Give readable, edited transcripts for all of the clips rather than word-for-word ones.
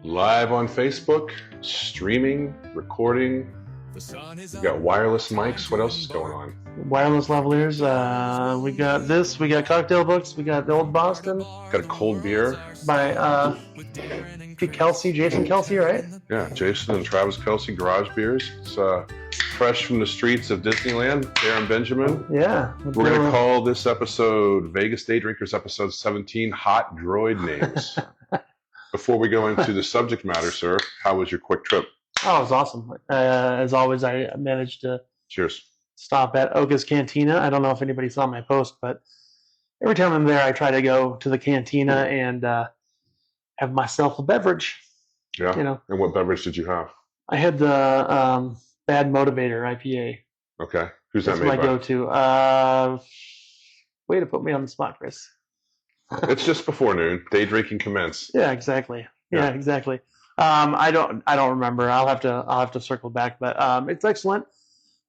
Live on Facebook, streaming, recording. We've got wireless mics. What else is going on? Wireless lavaliers. We got this. We got cocktail books. We got the Old Boston Got a cold beer. by Pete Kelsey, Jason Kelsey, right? Yeah, Jason and Travis Kelsey, Garage Beers. It's fresh from the streets of Disneyland. Darren Benjamin. Yeah. We're going to call this episode Vegas Day Drinkers episode 17, Hot Droid Names. Before we go into the subject matter, sir, how was your quick trip? Oh, it was awesome. As always, I managed to Cheers. stop at Oga's Cantina. I don't know if anybody saw my post, but every time I'm there, I try to go to the cantina and have myself a beverage. Yeah. You know, And what beverage did you have? I had the Bad Motivator IPA. Okay. Who's That's that made my by? go-to. Way to put me on the spot, Chris. It's just before noon. Day drinking commence. Yeah, exactly. Yeah. Yeah, exactly. I don't remember. I'll have to circle back, but it's excellent.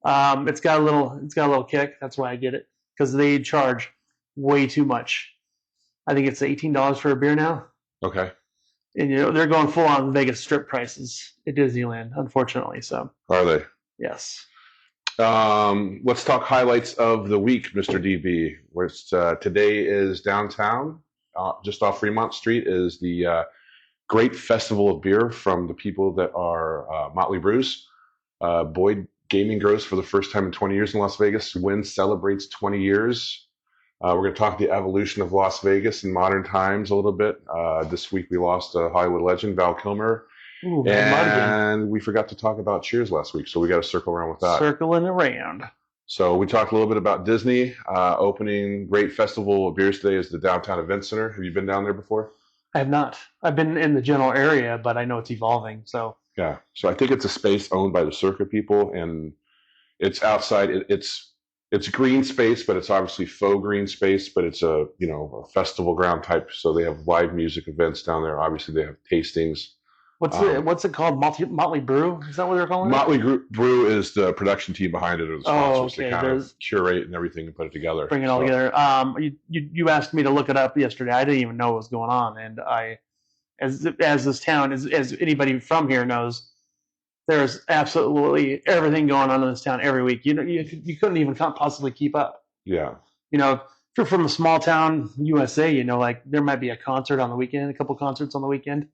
It's got a little kick. That's why I get it, because they charge way too much. I think it's $18 for a beer now, Okay. and they're going full on Vegas strip prices at Disneyland, unfortunately. So Are they? yes. Let's talk highlights of the week, Mr. DB. Today is downtown, just off Fremont Street, is the great festival of beer from the people that are Motley Brews. Boyd Gaming grows for the first time in 20 years in Las Vegas. Wynn celebrates 20 years. We're going to talk the evolution of Las Vegas in modern times a little bit. This week we lost a Hollywood legend, Val Kilmer. Ooh, And we forgot to talk about Cheers last week, so we got to circle around with that. Circling around. So we talked a little bit about Disney. Opening great festival of beers today is the Downtown Event Center. Have you been down there before? I have not. I've been in the general area, but I know it's evolving. So Yeah. So I think it's a space owned by the circuit people, and it's outside. It's green space, but it's obviously faux green space, but it's a festival ground type. So they have live music events down there. Obviously they have tastings. what's it called? Motley Brew? Is that what they're calling it? Motley Brew is the production team behind it, or the sponsors. okay. They kind of curate and everything and put it together. Bring it all together. You asked me to look it up yesterday. I didn't even know what was going on, and as this town, as anybody from here knows, there's absolutely everything going on in this town every week. You couldn't even possibly keep up. Yeah. If you're from a small town, USA, like there might be a concert on the weekend, a couple concerts on the weekend.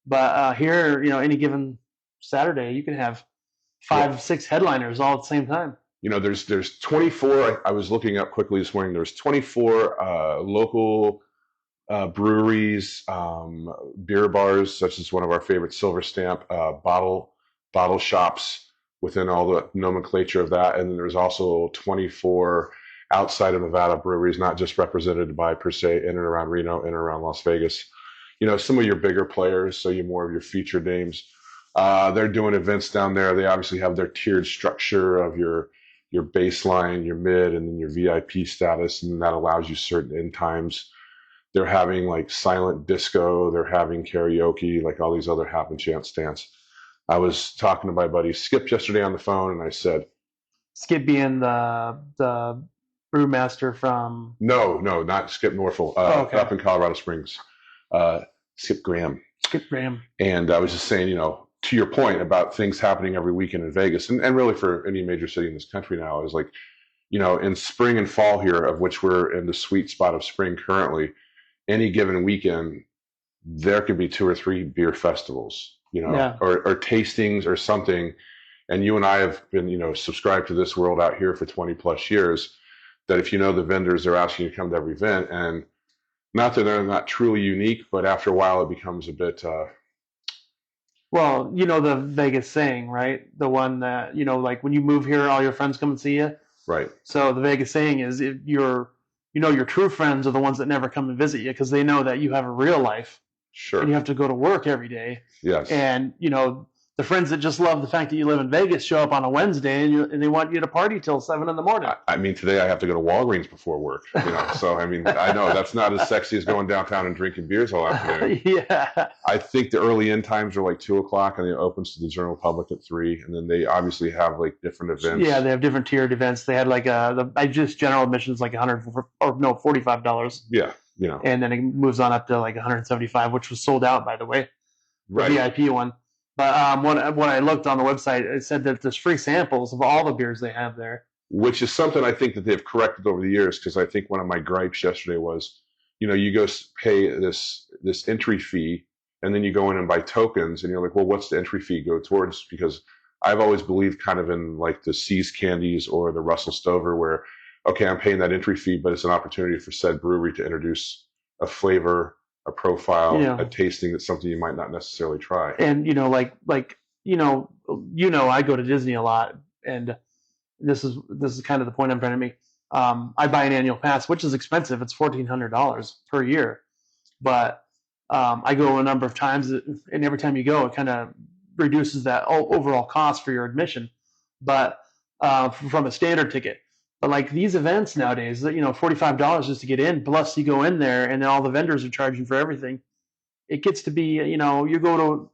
But here, any given Saturday, you can have 5-6 headliners all at the same time. There's 24. I was looking up quickly this morning. There's 24 local breweries, beer bars, such as one of our favorite Silver Stamp bottle shops within all the nomenclature of that. And then there's also 24 outside of Nevada breweries, not just represented by per se in and around Reno, in and around Las Vegas. Some of your bigger players, so you're more of your featured names. They're doing events down there. They obviously have their tiered structure of your baseline, your mid, and then your VIP status, and that allows you certain end times. They're having like silent disco. They're having karaoke, like all these other happen chance dance. I was talking to my buddy Skip yesterday on the phone, and I said, Skip being the brewmaster from... No, not Skip Norfolk, okay. Up in Colorado Springs. Skip Graham. Skip Graham. And I was just saying, to your point about things happening every weekend in Vegas, and really for any major city in this country now, is like, in spring and fall here, of which we're in the sweet spot of spring currently, any given weekend, there could be 2 or 3 beer festivals, or tastings or something. And you and I have been, subscribed to this world out here for 20 plus years, that if the vendors are asking you to come to every event, and not that they're not truly unique, but after a while it becomes a bit... Well, the Vegas saying, right? The one that, like when you move here, all your friends come and see you. Right. So the Vegas saying is, if your true friends are the ones that never come and visit you, because they know that you have a real life. Sure. And you have to go to work every day. Yes. And, the friends that just love the fact that you live in Vegas show up on a Wednesday and they want you to party till 7 a.m. I mean, today I have to go to Walgreens before work. So I mean, I know that's not as sexy as going downtown and drinking beers all afternoon. Yeah. I think the early end times are like 2:00, and it opens to the general public at 3. And then they obviously have like different events. Yeah, they have different tiered events. They had like just general admissions like $45. Yeah. And then it moves on up to like $175, which was sold out, by the way. the Right. VIP one. But when I looked on the website, it said that there's free samples of all the beers they have there. Which is something I think that they've corrected over the years, because I think one of my gripes yesterday was, you go pay this entry fee, and then you go in and buy tokens, and you're like, well, what's the entry fee go towards? Because I've always believed kind of in like the Seas Candies or the Russell Stover, where okay, I'm paying that entry fee, but it's an opportunity for said brewery to introduce a flavor, a profile, a tasting that's something you might not necessarily try. And I go to Disney a lot, and this is kind of the point I'm trying to make. I buy an annual pass, which is expensive. It's $1,400 per year, but I go a number of times, and every time you go, it kind of reduces that overall cost for your admission. But from a standard ticket, but like these events nowadays, $45 just to get in, plus you go in there, and then all the vendors are charging for everything. It gets to be, you go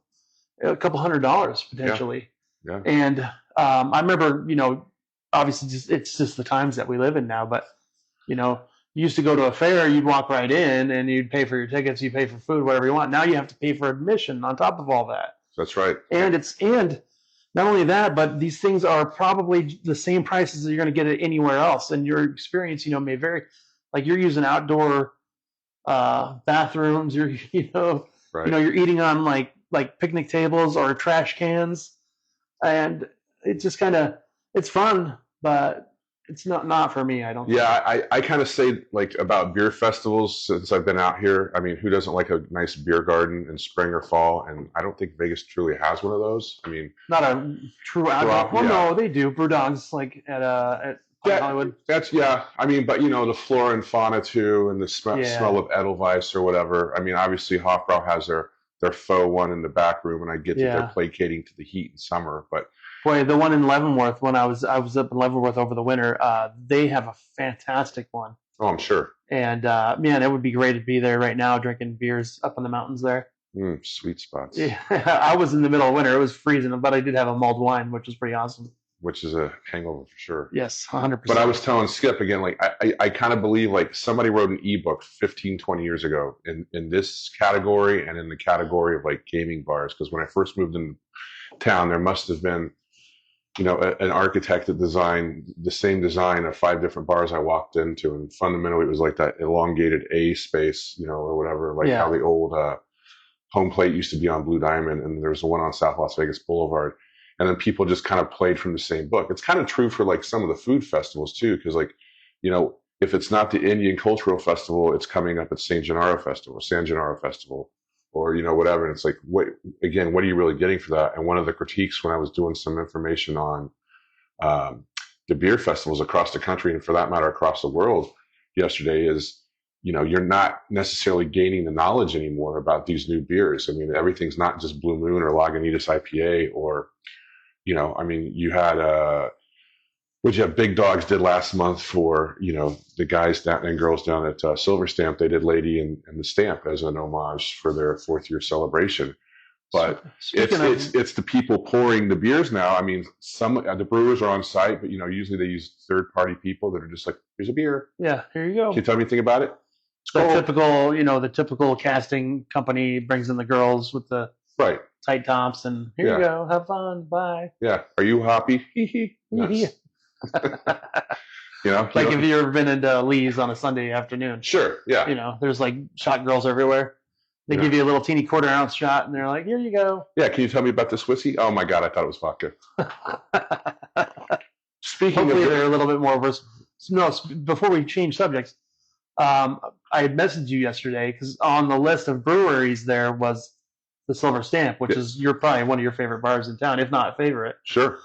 to a couple $100 potentially. Yeah. And I remember, obviously it's just the times that we live in now, but you used to go to a fair, you'd walk right in and you'd pay for your tickets, you pay for food, whatever you want. Now you have to pay for admission on top of all that. That's right. And not only that, but these things are probably the same prices that you're going to get it anywhere else. And your experience, may vary. Like you're using outdoor bathrooms, right. You're eating on like picnic tables or trash cans, and it's just it's fun, but it's not for me. I don't. Yeah, I kind of say like about beer festivals since I've been out here. I mean, who doesn't like a nice beer garden in spring or fall? And I don't think Vegas truly has one of those. I mean, not a true outdoor. Well, no, they do. Brewdogs like at Hollywood. I mean, but the flora and fauna too, and the smell of Edelweiss or whatever. I mean, obviously Hofbrau has their faux one in the back room, and I get that they're placating to the heat in summer. But boy, the one in Leavenworth, when I was up in Leavenworth over the winter, they have a fantastic one. Oh, I'm sure. And man, it would be great to be there right now drinking beers up in the mountains there. Sweet spots. Yeah, I was in the middle of winter. It was freezing, but I did have a mulled wine, which was pretty awesome. Which is a hangover for sure. Yes, 100%. But I was telling Skip again, like I kind of believe like somebody wrote an ebook 15, 20 years ago in this category and in the category of like gaming bars. Because when I first moved into town, there must have been, an architect that designed the same design of 5 different bars I walked into. And fundamentally, it was like that elongated A space, or whatever, like how the old home plate used to be on Blue Diamond. And there was one on South Las Vegas Boulevard. And then people just kind of played from the same book. It's kind of true for like some of the food festivals too, because like, if it's not the Indian Cultural Festival, it's coming up at San Gennaro Festival, or whatever. And it's like, what are you really getting for that? And one of the critiques when I was doing some information on the beer festivals across the country, and for that matter across the world yesterday, is you're not necessarily gaining the knowledge anymore about these new beers. I mean, everything's not just Blue Moon or Lagunitas IPA or I mean, you had what you have Big Dogs did last month for, the guys down and girls down at Silver Stamp. They did Lady and the Stamp as an homage for their 4th year celebration. But it's the people pouring the beers now. I mean, some the brewers are on site, but usually they use 3rd-party people that are just like, here's a beer. Yeah, here you go. Can you tell me anything about it? The typical casting company brings in the girls with the tight tops, and here you go, have fun, bye. Yeah, are you happy? Yes. Like if you've ever been into Lee's on a Sunday afternoon. Sure, yeah. There's like shot girls everywhere. They give you a little teeny 1/4 ounce shot, and they're like, here you go. Yeah, can you tell me about this whiskey? Oh my God, I thought it was vodka. Hopefully they're a little bit more versatile. No, before we change subjects, I had messaged you yesterday because on the list of breweries there was the Silver Stamp, which is probably one of your favorite bars in town, if not favorite. Sure.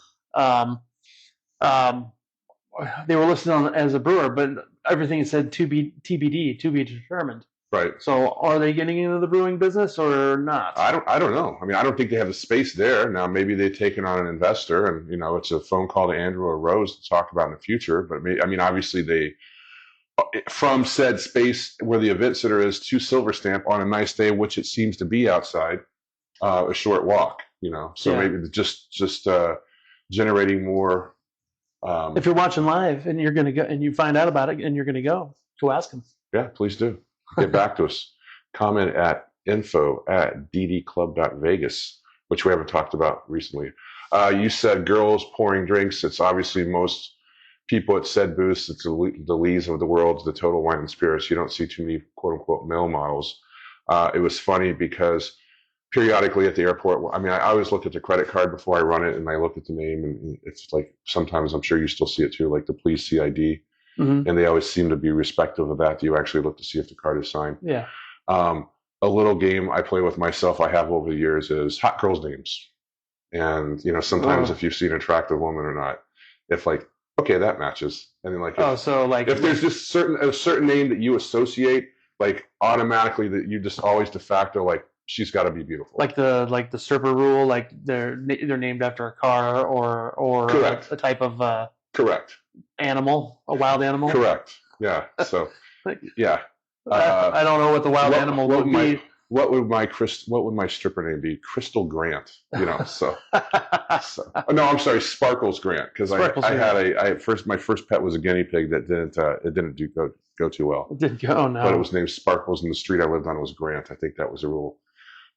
They were listed on as a brewer, but everything said TBD, to be determined. Right. So are they getting into the brewing business or not? I don't know. I mean, I don't think they have the space there. Now, maybe they've taken on an investor and, it's a phone call to Andrew or Rose to talk about in the future. But I mean, obviously they, from said space where the event center is to Silver Stamp on a nice day, which it seems to be outside, a short walk, so maybe just generating more. If you're watching live and you're going to go and you find out about it and you're going to go ask them. Yeah, please do. Get back to us. Comment at info@ddclub.vegas, which we haven't talked about recently. You said girls pouring drinks. It's obviously most people at said booths. It's the Lees of the world, the Total Wine and Spirits. You don't see too many quote unquote male models. It was funny because periodically at the airport, I mean, I always look at the credit card before I run it, and I look at the name, and it's like sometimes I'm sure you still see it too, like the please see ID. Mm-hmm. And they always seem to be respectful of that. You actually look to see if the card is signed. Yeah. A little game I play with myself I have over the years is hot girls' names. And, sometimes if you see an attractive woman or not, if like, okay, that matches. And then if there's just a certain name that you associate, like automatically that you just always de facto, like she's got to be beautiful. Like the stripper rule, like they're named after a car or correct. A type of correct animal, a wild animal. Correct. Yeah. So yeah. I don't know what the wild animal would be. What would my stripper name be? Crystal Grant. So. No, I'm sorry, Sparkles Grant, because my first pet was a guinea pig that didn't go too well. It didn't go, no. But it was named Sparkles, and the street I lived on was Grant. I think that was a rule.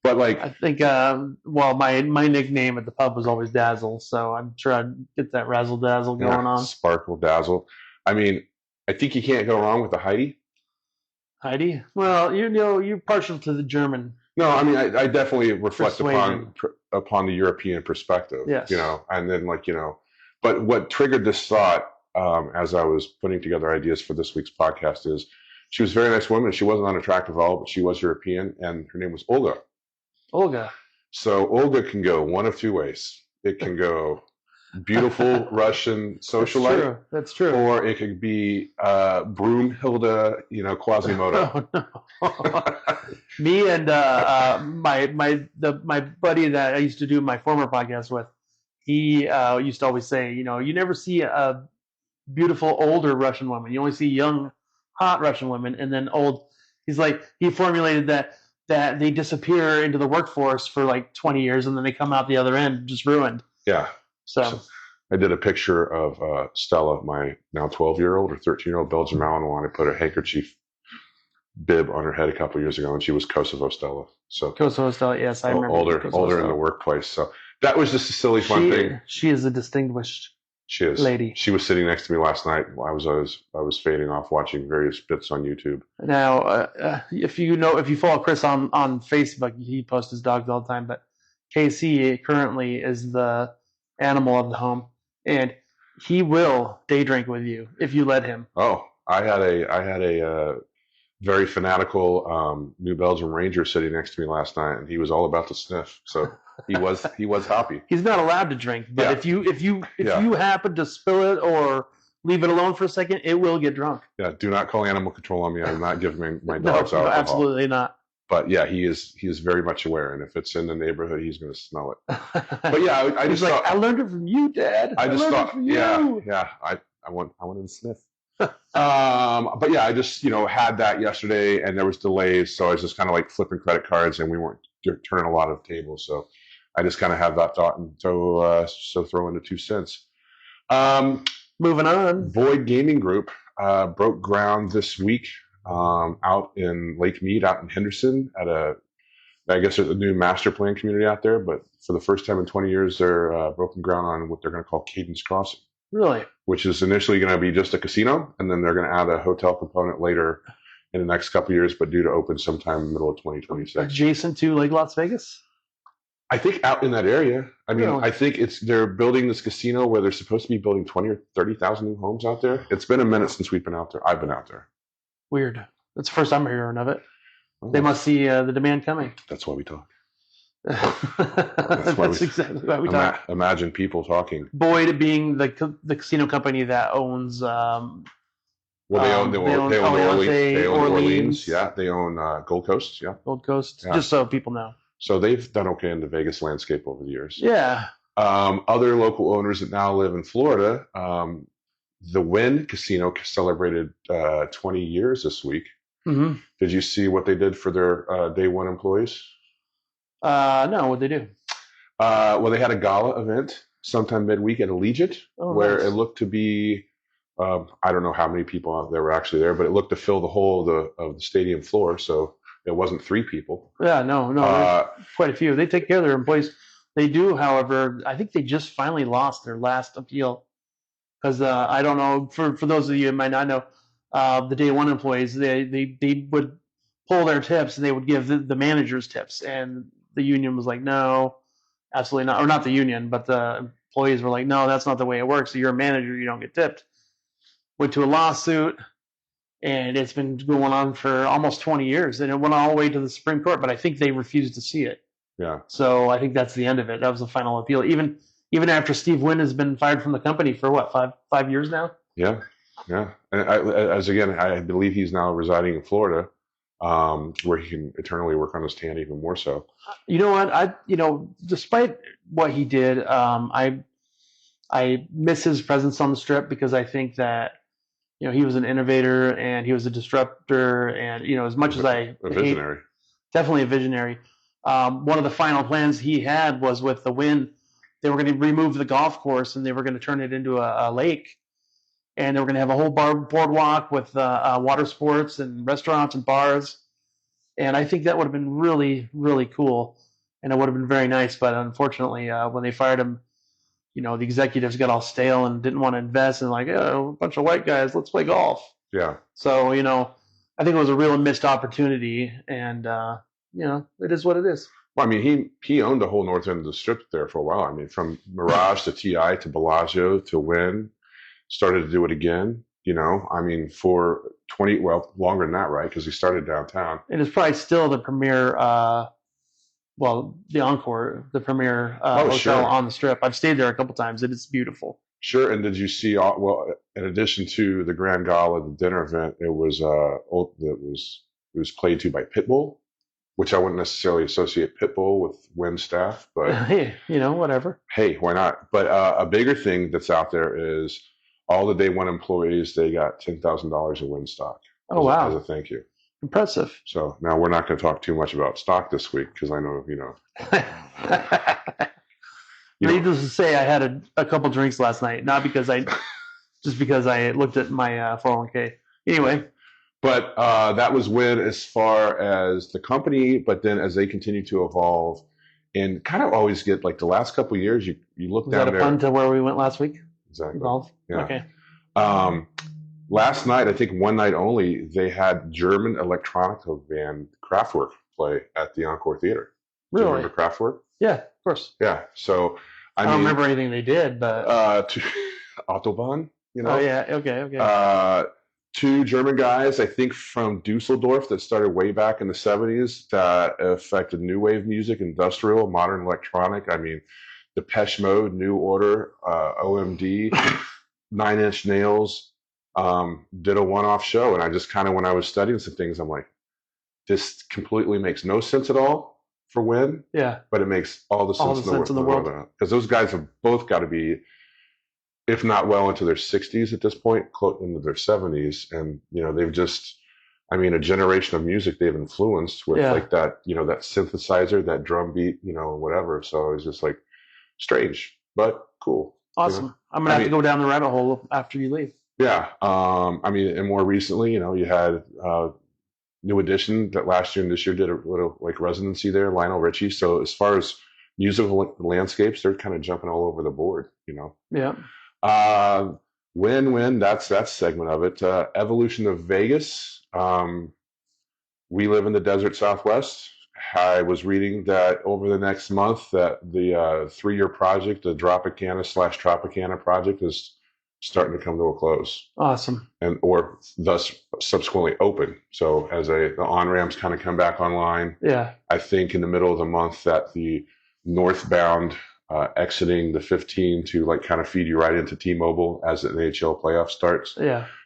But I think my nickname at the pub was always Dazzle, so I'm sure I'd get that razzle dazzle going on. Sparkle Dazzle. I mean, I think you can't go wrong with the Heidi. Heidi? Well, you're partial to the German. No, I mean, I definitely reflect upon the European perspective. Yes. And then but what triggered this thought as I was putting together ideas for this week's podcast is she was a very nice woman. She wasn't unattractive at all, but she was European, and her name was Olga. Olga. So Olga can go one of two ways. It can go beautiful Russian socialite. That's true. Or it could be Broomhilda, Quasimodo. Oh, no. Me and my buddy that I used to do my former podcast with, he used to always say, you never see a beautiful older Russian woman. You only see young, hot Russian women, and then old. He's like, he formulated that they disappear into the workforce for like 20 years, and then they come out the other end just ruined. Yeah. So I did a picture of Stella, my now 12-year-old or 13-year-old Belgian Malinois, and I put a handkerchief bib on her head a couple of years ago, and she was Kosovo Stella. So Kosovo Stella, yes, I remember. Older in the workplace. So that was just a silly fun thing. She is a distinguished lady. She was sitting next to me last night while I was fading off watching various bits on YouTube. Now, if you follow Chris on Facebook, he posts his dogs all the time. But KC currently is the animal of the home, and he will day drink with you if you let him. Oh, I had a very fanatical New Belgium Ranger sitting next to me last night, and he was all about to sniff. So he was happy. He's not allowed to drink, but if you happen to spill it or leave it alone for a second, it will get drunk. Yeah, do not call animal control on me. I'm not giving my dogs alcohol. No, absolutely not. But yeah, he is very much aware, and if it's in the neighborhood, he's going to smell it. But yeah, I just thought, I learned it from you, Dad. I thought, yeah, I wanted to sniff. But yeah, I just had that yesterday, and there was delays, so I was just kind of like flipping credit cards, and we weren't turning a lot of tables, so I just kind of had that thought, and so throw in the 2 cents. Moving on, Void Gaming Group broke ground this week out in Lake Mead, out in Henderson, at I guess there's a new master plan community out there, but for the first time in 20 years, they're broken ground on what they're going to call Cadence Crossing. Really? Which is initially going to be just a casino, and then they're going to add a hotel component later in the next couple of years, but due to open sometime in the middle of 2026. Adjacent to Lake Las Vegas? I think out in that area. I mean, I think they're building this casino where they're supposed to be building 20 or 30,000 new homes out there. It's been a minute since we've been out there. I've been out there. Weird. That's the first I'm hearing of it. Oh. They must see the demand coming. That's why we talk. That's exactly why we talk. Imagine people talking. Boyd being the casino company that owns. They own Orleans. Yeah, they own Gold Coast. Yeah, Gold Coast. Yeah. Just so people know. So they've done okay in the Vegas landscape over the years. Yeah. Other local owners that now live in Florida, the Wynn Casino celebrated 20 years this week. Mm-hmm. Did you see what they did for their day one employees? No, what'd they do? Well, they had a gala event sometime midweek at Allegiant, where it looked to be, I don't know how many people out there were actually there, but it looked to fill the whole of the stadium floor. So It wasn't 3 people. Yeah, no, there's quite a few. They take care of their employees. They do, however, I think they just finally lost their last appeal because I don't know. For those of you who might not know, the day one employees they would pull their tips and they would give the managers tips, and the union was like, no, absolutely not, or not the union, but the employees were like, no, that's not the way it works. So you're a manager, you don't get tipped. Went to a lawsuit, and it's been going on for almost 20 years, and it went all the way to the Supreme Court, but I think they refused to see it. Yeah. So I think that's the end of it. That was the final appeal. Even after Steve Wynn has been fired from the company for what, five years now? Yeah. Yeah. And I believe he's now residing in Florida, where he can eternally work on his tan even more so. You know what? Despite what he did, I miss his presence on the Strip because I think that he was an innovator and he was a disruptor, and as much as a visionary, definitely a visionary. One of the final plans he had was with the Wynn, they were going to remove the golf course and they were going to turn it into a lake, and they were going to have a whole boardwalk with water sports and restaurants and bars. And I think that would have been really, really cool, and it would have been very nice. But unfortunately, when they fired him, the executives got all stale and didn't want to invest, and like, oh, a bunch of white guys, let's play golf. Yeah. So, I think it was a real missed opportunity, and, it is what it is. Well, I mean, he owned the whole north end of the Strip there for a while. I mean, from Mirage to TI to Bellagio to Wynn, started to do it again, I mean, for longer than that, right? Because he started downtown. And it's probably still the premier, the Encore, the premier hotel on the Strip. I've stayed there a couple times. It is beautiful. Sure. And did you see? In addition to the Grand Gala, the dinner event, it was played to by Pitbull, which I wouldn't necessarily associate Pitbull with Wynn staff, but hey, whatever. Hey, why not? But a bigger thing that's out there is all the day one employees, they got $10,000 in Wynn stock. Oh, wow. As a thank you. Impressive. So now we're not going to talk too much about stock this week because I know, Needless to say, I had a couple drinks last night, not because just because I looked at my 401k. Anyway. But that was Wynn as far as the company, but then as they continue to evolve and kind of always get like the last couple of years, you look down there. Was that a pun to where we went last week? Exactly. Evolve? Yeah. Okay. Last night, I think one night only, they had German electronica band Kraftwerk play at the Encore Theater. Really? Do you remember Kraftwerk? Yeah, of course. Yeah. So I don't remember anything they did, but Autobahn, Oh yeah. Okay. 2 German guys, I think from Dusseldorf, that started way back in the 70s, that affected new wave music, industrial, modern electronic. I mean, Depeche Mode, New Order, OMD, Nine Inch Nails. Did a one-off show, and I just kind of, when I was studying some things, I'm like, this completely makes no sense at all for Wynn. Yeah. But it makes all the sense in the world. Because those guys have both got to be, if not well into their 60s at this point, close into their 70s, and they've just, I mean, a generation of music they've influenced with like that, that synthesizer, that drum beat, whatever. So it's just like strange, but cool. Awesome. I'm gonna have to go down the rabbit hole after you leave. Yeah. I mean, and more recently, you had New Edition that last year and this year did a little like residency there, Lionel Richie. So as far as musical landscapes, they're kind of jumping all over the board, Yeah. Win-win. That's that segment of it. Evolution of Vegas. We live in the desert Southwest. I was reading that over the next month that the 3-year project, the Tropicana project, is starting to come to a close. Awesome. Or thus subsequently open. So as the on-ramps kind of come back online, I think in the middle of the month that the northbound exiting the 15 to like kind of feed you right into T-Mobile as the NHL playoff starts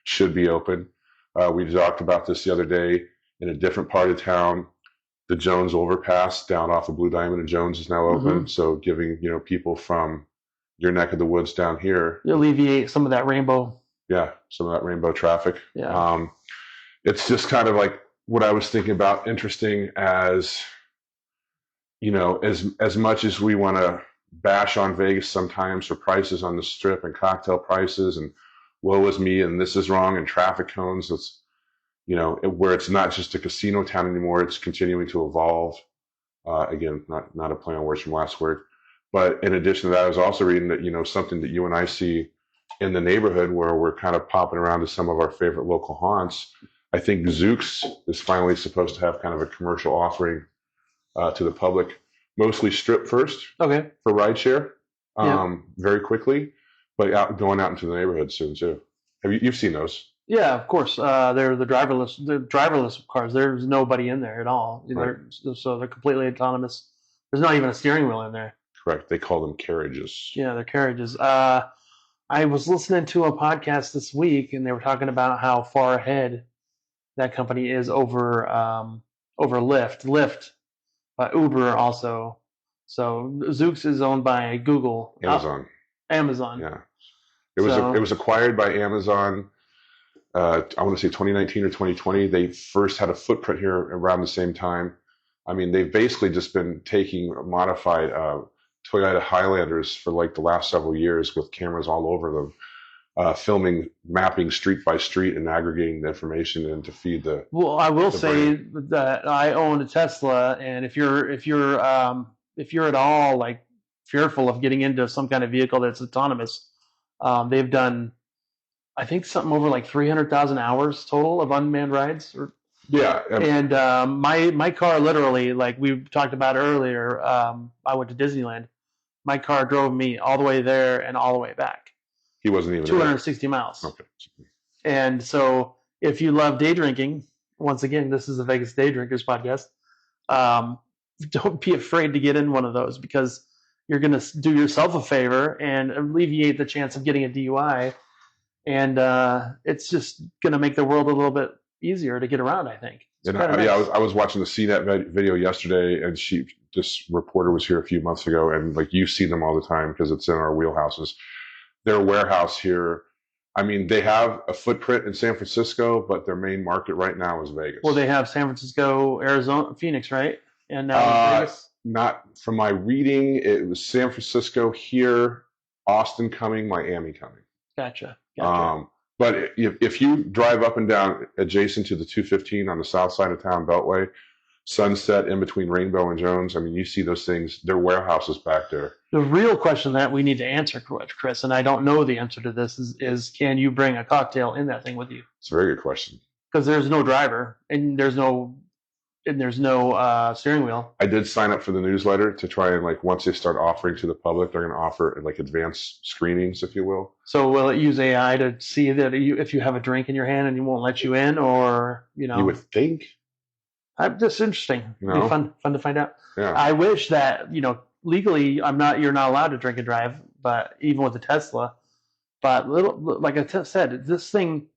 should be open. We talked about this the other day in a different part of town. The Jones overpass down off of Blue Diamond and Jones is now open. Mm-hmm. So giving, people from your neck of the woods down here. You alleviate some of that rainbow. Yeah, some of that rainbow traffic. Yeah. It's just kind of like what I was thinking about, interesting as, as much as we want to bash on Vegas sometimes for prices on the Strip and cocktail prices and woe is me and this is wrong and traffic cones. where it's not just a casino town anymore. It's continuing to evolve. Again, not a play on words from last word. But in addition to that, I was also reading that, something that you and I see in the neighborhood where we're kind of popping around to some of our favorite local haunts. I think Zooks is finally supposed to have kind of a commercial offering to the public, mostly strip first Okay. for rideshare, Yeah. very quickly, but going out into the neighborhood soon too. You've seen those? Yeah, of course. They're the driverless cars. There's nobody in there at all. Right. So they're completely autonomous. There's not even a steering wheel in there. Correct. They call them carriages. Yeah, they're carriages. I was listening to a podcast this week, and they were talking about how far ahead that company is over Lyft, Uber also. So Zoox is owned by Google, Amazon. Amazon. Yeah. It was acquired by Amazon. I want to say 2019 or 2020. They first had a footprint here around the same time. I mean, they've basically just been taking modified Toyota Highlanders for like the last several years with cameras all over them, filming, mapping street by street, and aggregating the information and to feed the. Well, I will say brand. that I own a Tesla, and if you're at all like fearful of getting into some kind of vehicle that's autonomous, they've done, I think, something over like 300,000 hours total of unmanned rides. Yeah. And my car literally, like we talked about earlier, I went to Disneyland. My car drove me all the way there and all the way back. He wasn't even 260 miles. Okay. And so if you love day drinking, once again, this is the Vegas Day Drinkers podcast. Don't be afraid to get in one of those, because you're going to do yourself a favor and alleviate the chance of getting a DUI. And it's just going to make the world a little bit easier to get around, I think. And I was watching the CNET video yesterday, and this reporter was here a few months ago, and like you see them all the time because it's in our wheelhouses. Their warehouse here, I mean, they have a footprint in San Francisco, but their main market right now is Vegas. Well, they have San Francisco, Arizona, Phoenix, right? And now Vegas? Not from my reading, it was San Francisco here, Austin coming, Miami coming. Gotcha. But if you drive up and down adjacent to the 215 on the south side of town Beltway, Sunset in between Rainbow and Jones, I mean, you see those things, their warehouses back there. The real question that we need to answer, Chris, and I don't know the answer to this, is can you bring a cocktail in that thing with you? It's a very good question. Because there's no driver and there's no steering wheel. I did sign up for the newsletter to try and, like, once they start offering to the public, they're going to offer like advanced screenings, if you will. So will it use AI to see that if you have a drink in your hand and it won't let you in, or You would think. Just interesting. It'd be fun to find out. Yeah. I wish that legally you're not allowed to drink and drive, but even with a Tesla. But like I said, this thing.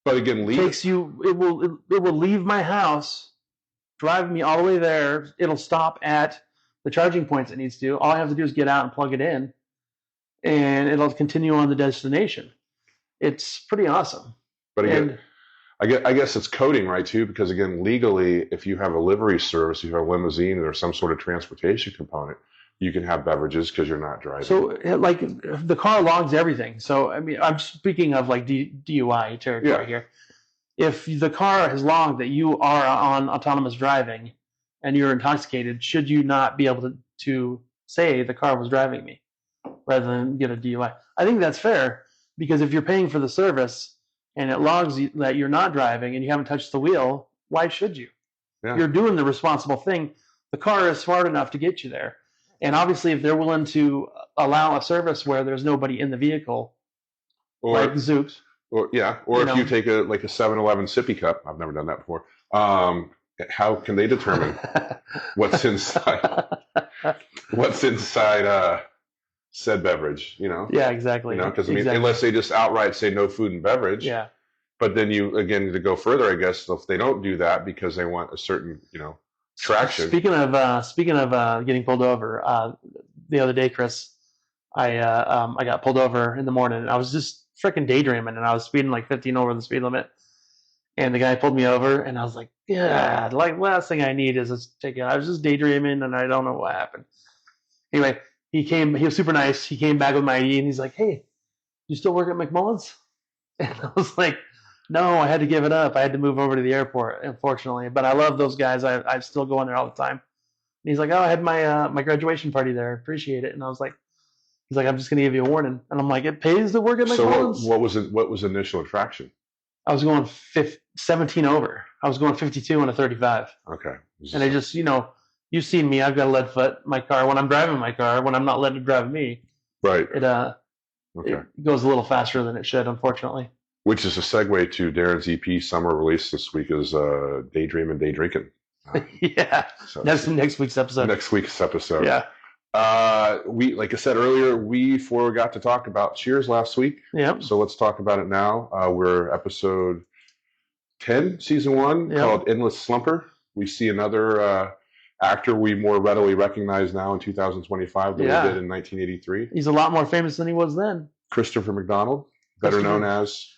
But again, takes you. It will leave my house, drive me all the way there. It'll stop at the charging points it needs to. All I have to do is get out and plug it in, and it'll continue on the destination. It's pretty awesome. But again, I guess it's coding, right, too, because again, legally, if you have a livery service, you have a limousine or some sort of transportation component, you can have beverages because you're not driving. So, like, the car logs everything. So, I mean, I'm speaking of like DUI territory here. If the car has logged that you are on autonomous driving and you're intoxicated, should you not be able to say the car was driving me rather than get a DUI? I think that's fair, because if you're paying for the service and it logs that you're not driving and you haven't touched the wheel, why should you? Yeah. You're doing the responsible thing. The car is smart enough to get you there. And obviously, if they're willing to allow a service where there's nobody in the vehicle, like Zooks. Or if you take a 7-Eleven sippy cup, I've never done that before. How can they determine what's inside? What's inside said beverage? Yeah, exactly. Because unless they just outright say no food and beverage. Yeah. But then you, again, to go further, I guess, if they don't do that because they want a certain traction. Speaking of getting pulled over, the other day, Chris, I got pulled over in the morning, and I was just freaking daydreaming, and I was speeding like 15 over the speed limit, and the guy pulled me over, and I was like, yeah, like last thing I need is a ticket. I was just daydreaming, and I don't know what happened. Anyway, he was super nice. He came back with my ID, and he's like, hey, you still work at McMullen's? And I was like, No, I had to give it up. I had to move over to the airport, unfortunately. But I love those guys. I still go in there all the time. And he's like, "Oh, I had my graduation party there. Appreciate it." And I was like, "He's like, I'm just gonna give you a warning." And I'm like, "It pays to work at So McDonald's." what was the initial attraction? I was going 17 over. I was going 52 and a 35. Okay. And I just, you've seen me. I've got a lead foot. My car, when I'm driving my car, when I'm not letting it drive me, right. It goes a little faster than it should, unfortunately. Which is a segue to Darren's EP summer release this week is Daydream and Day Drinking. Yeah. So that's next week's episode. Next week's episode. Yeah. We, like I said earlier, we forgot to talk about Cheers last week. Yep. So let's talk about it now. We're episode 10, season 1, called Endless Slumper. We see another actor we more readily recognize now in 2025 than we did in 1983. He's a lot more famous than he was then. Christopher McDonald, better known as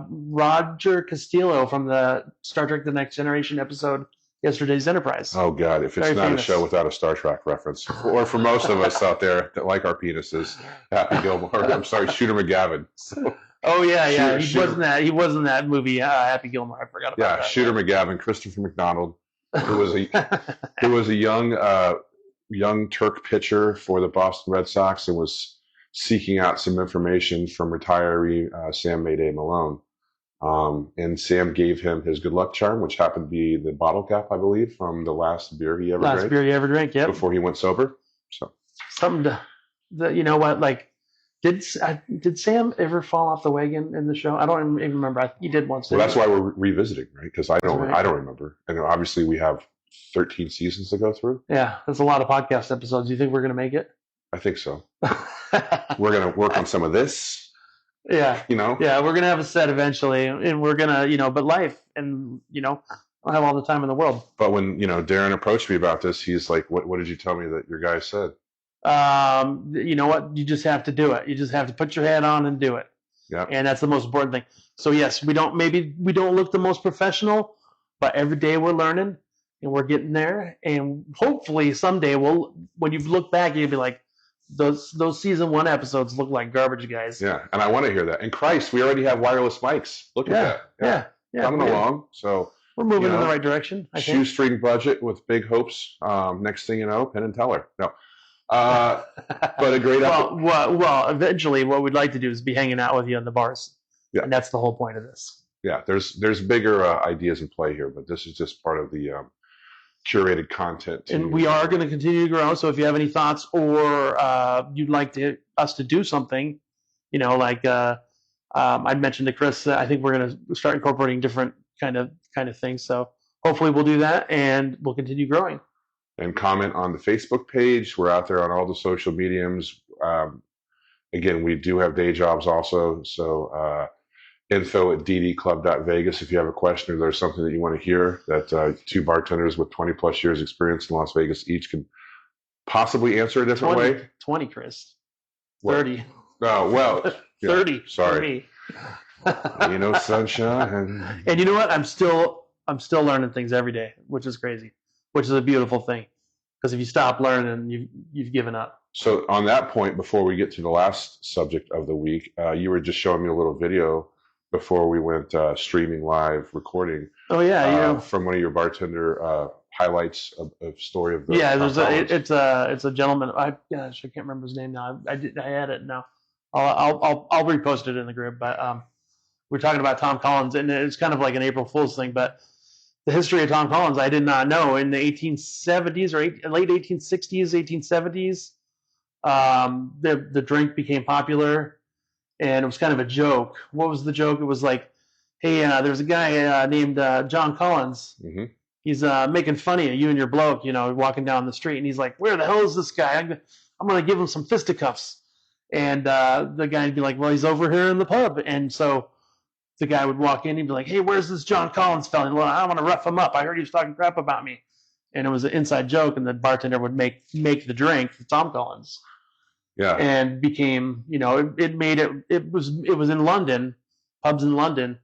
Roger Castillo from the Star Trek The Next Generation episode Yesterday's Enterprise. Oh, God, if it's not famous. A show without a Star Trek reference. Or for most of us out there that like our penises, Happy Gilmore, Shooter McGavin. So, oh, yeah. He was in that movie, Happy Gilmore. I forgot about that. Yeah, Shooter McGavin, Christopher McDonald, who was a young Turk pitcher for the Boston Red Sox and was seeking out some information from retiree Sam Mayday Malone. And Sam gave him his good luck charm, which happened to be the bottle cap, I believe, from the last beer he ever drank. Yep. Before he went sober. So something you know what, like, did Sam ever fall off the wagon in the show? I don't even remember. He did once. Well, that's why we're revisiting, right? Because I don't remember. And obviously we have 13 seasons to go through. Yeah, that's a lot of podcast episodes. Do you think we're going to make it? I think so. We're going to work on some of this. Yeah. Yeah, we're going to have a set eventually, and we're going to, but life, and, I don't have all the time in the world. But when, Darren approached me about this, he's like, what did you tell me that your guy said? You know what? You just have to do it. You just have to put your head on and do it. Yeah. And that's the most important thing. So yes, we don't look the most professional, but every day we're learning and we're getting there. And hopefully someday when you look back, you'll be like, those season 1 episodes look like garbage, guys. Yeah. And I want to hear that. And Christ, we already have wireless mics. Look at that. Yeah. Coming along. So we're moving in the right direction. I think. Shoestring budget with big hopes. Next thing you know, Penn and Teller. No. But a great episode. Well, eventually what we'd like to do is be hanging out with you in the bars. Yeah. And that's the whole point of this. Yeah, there's bigger ideas in play here, but this is just part of the curated content. And we are going to continue to grow. So if you have any thoughts or you'd like us to do something, like I mentioned to Chris, I think we're going to start incorporating different kind of things. So hopefully we'll do that and we'll continue growing. And comment on the Facebook page. We're out there on all the social mediums. Again, we do have day jobs also. So info@ddclub.vegas if you have a question or there's something that you want to hear that 2 bartenders with 20 plus years experience in Las Vegas each can possibly answer a different way. 20, Chris. 30. Oh, well. 30. Sorry. Sunshine. And you know what? I'm still learning things every day, which is crazy. Which is a beautiful thing, because if you stop learning, you've given up. So on that point, before we get to the last subject of the week, you were just showing me a little video before we went streaming live recording. Oh yeah, from one of your bartender highlights of story of the. Yeah, it's a gentleman. I can't remember his name now. I had it now. I'll repost it in the group. But we're talking about Tom Collins, and it's kind of like an April Fool's thing, but. The history of Tom Collins, I did not know. In the 1870s or late 1860s, 1870s, the drink became popular, and it was kind of a joke. What was the joke? It was like, hey, there's a guy named John Collins. Mm-hmm. He's making fun of you and your bloke, walking down the street. And he's like, where the hell is this guy? I'm going to give him some fisticuffs. And the guy would be like, well, he's over here in the pub. And so the guy would walk in, he'd be like, hey, where's this John Collins fella? Well, I want to rough him up. I heard he was talking crap about me. And it was an inside joke, and the bartender would make the drink for Tom Collins. Yeah. And became, it was in London, pubs in London,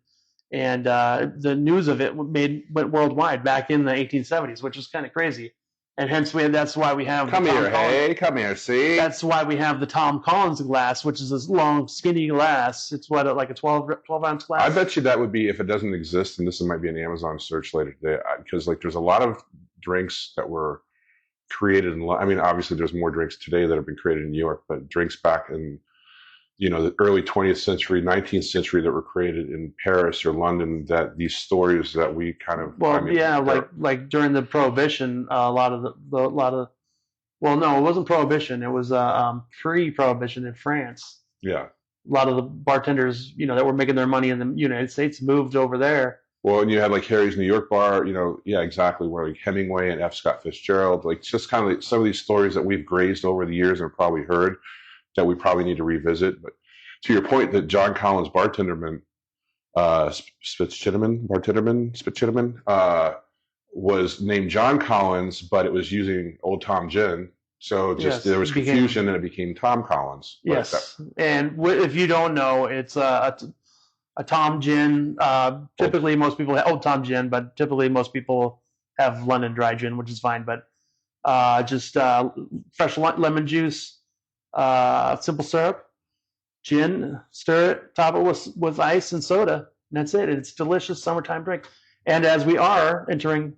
and the news of it went worldwide back in the 1870s, which was kind of crazy. and hence that's why we have Come the here, hey, come here, see? That's why we have the Tom Collins glass, which is this long, skinny glass. It's what, like a 12-ounce glass? I bet you that would be, if it doesn't exist, and this might be an Amazon search later today, because like there's a lot of drinks that were created in, I mean, obviously there's more drinks today that have been created in New York, but drinks back in, the early 20th century, 19th century that were created in Paris or London, that these stories that we kind of, like during the Prohibition, a lot of well, no, it wasn't Prohibition. It was pre-Prohibition in France. Yeah. A lot of the bartenders, that were making their money in the United States moved over there. Well, and you had like Harry's New York Bar, yeah, exactly, where like Hemingway and F. Scott Fitzgerald, like just kind of like some of these stories that we've grazed over the years and probably heard that we probably need to revisit. But to your point, that John Collins bartenderman, Spitchitterman, was named John Collins, but it was using Old Tom Gin. So there was confusion, and it became Tom Collins. Yes, and if you don't know, it's a Tom Gin. Typically, most people have Old Tom Gin, but typically most people have London Dry Gin, which is fine. But just fresh lemon juice, simple syrup, gin, stir it, top it with ice and soda, and that's it. It's a delicious summertime drink. And as we are entering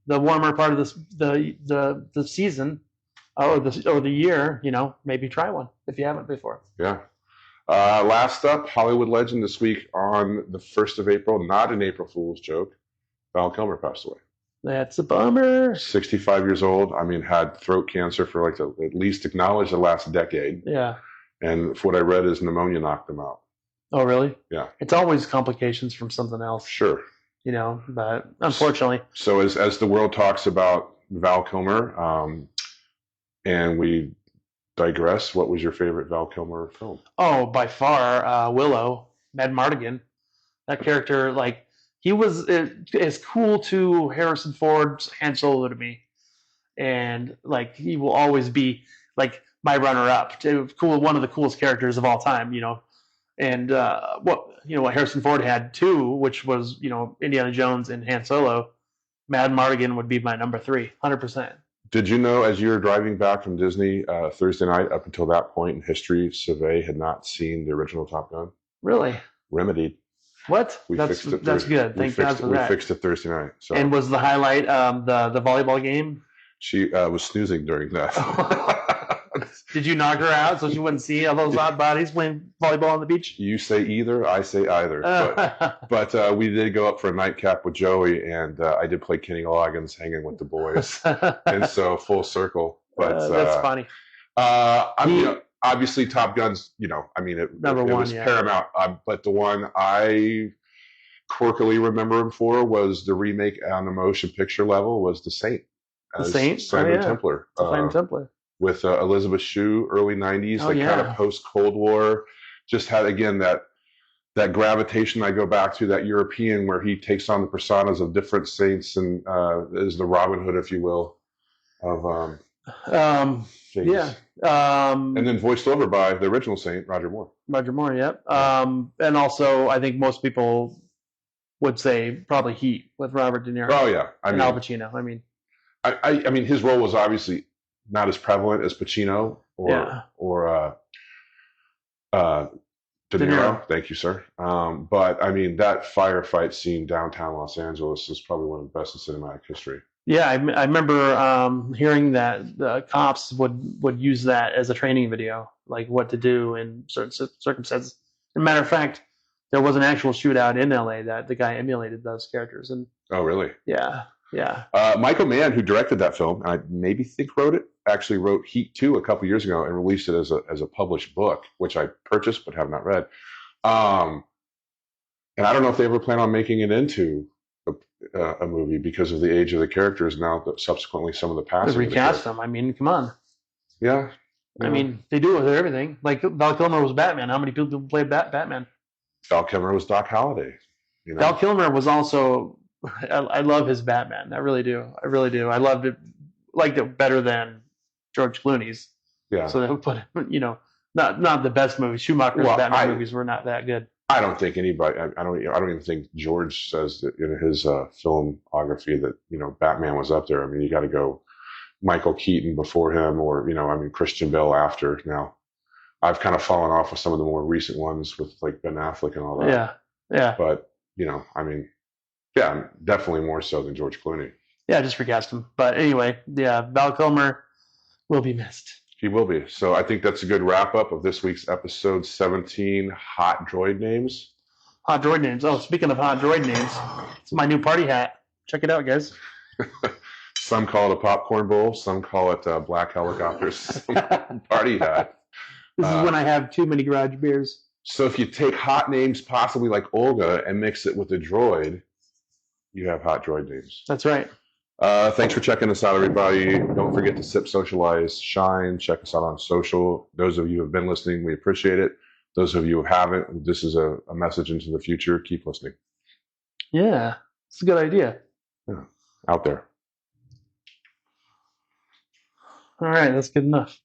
the warmer part of the season or the year, maybe try one if you haven't before. Yeah. Last up, Hollywood legend this week on the 1st of April, not an April Fool's joke. Val Kilmer passed away. That's a bummer. 65 years old. I mean, had throat cancer for at least acknowledged the last decade. Yeah. And what I read is pneumonia knocked him out. Oh, really? Yeah. It's always complications from something else. Sure. But unfortunately. So as the world talks about Val Kilmer, and we digress, what was your favorite Val Kilmer film? Oh, by far, Willow, Mad Mardigan. That character, he was as cool to Harrison Ford's Han Solo to me. And, he will always be, my runner-up. One of the coolest characters of all time, And what Harrison Ford had too, which was Indiana Jones and Han Solo, Mad Mardigan would be my number 3, 100%. Did you know, as you were driving back from Disney Thursday night, up until that point in history, Survey had not seen the original Top Gun? Really? Remedied. What? That's good. Thank God for that. We fixed it Thursday night. So. And was the highlight the volleyball game? She was snoozing during that. Did you knock her out so she wouldn't see all those odd bodies playing volleyball on the beach? You say either, I say either. But we did go up for a nightcap with Joey, and I did play Kenny Loggins hanging with the boys. And so full circle. But that's funny. Obviously Top Gun's, it was paramount. But the one I quirkily remember him for was the remake on the motion picture level was The Saint. The Saint? Simon Templar. Simon Templar. With Elizabeth Shue, early 90s, kind of post-Cold War. Just had, again, that gravitation I go back to, that European where he takes on the personas of different saints and is the Robin Hood, if you will, of things. Yeah. And then voiced over by the original saint, Roger Moore. Roger Moore, yep. And also, I think most people would say probably Heat with Robert De Niro. Oh, yeah. Al Pacino. I mean, his role was obviously not as prevalent as Pacino or De Niro. Thank you, sir. But I mean, that firefight scene downtown Los Angeles is probably one of the best in cinematic history. Yeah, I remember hearing that the cops would use that as a training video, like what to do in certain circumstances. As a matter of fact, there was an actual shootout in LA that the guy emulated those characters. And oh, really? Yeah. Yeah. Michael Mann, who directed that film, and I maybe wrote it, actually wrote Heat 2 a couple years ago and released it as a published book, which I purchased but have not read. And I don't know if they ever plan on making it into a movie because of the age of the characters now, subsequently some of the passing. They recast them. I mean, come on. Yeah. I mean, they do it with everything. Like Val Kilmer was Batman. How many people played Batman? Val Kilmer was Doc Holliday. Val Kilmer was also... I love his Batman. I really do. I liked it better than George Clooney's. Yeah. So they would put, not the best movies. Schumacher's Batman movies were not that good. I don't think anybody. I don't even think George says that in his filmography that Batman was up there. I mean, you got to go Michael Keaton before him, or I mean Christian Bale after. Now I've kind of fallen off with some of the more recent ones with like Ben Affleck and all that. Yeah, yeah, But I mean, yeah, definitely more so than George Clooney. yeah. Just recast him. But anyway, yeah, Val Kilmer will be missed. He will be. So I think that's a good wrap up of this week's episode 17, Hot Droid Names. Hot droid names. Oh, speaking of hot droid names, it's my new party hat. Check it out, guys. Some call it a popcorn bowl. Some call it black helicopters. Some party hat. This is when I have too many garage beers. So if you take hot names, possibly like Olga, and mix it with a droid, you have hot droid names. That's right. Thanks for checking us out, everybody. Don't forget to sip, socialize, shine. Check us out on social. Those of you who have been listening, we appreciate it. Those of you who haven't, this is a message into the future. Keep listening. Yeah, it's a good idea. Yeah, out there. All right, that's good enough.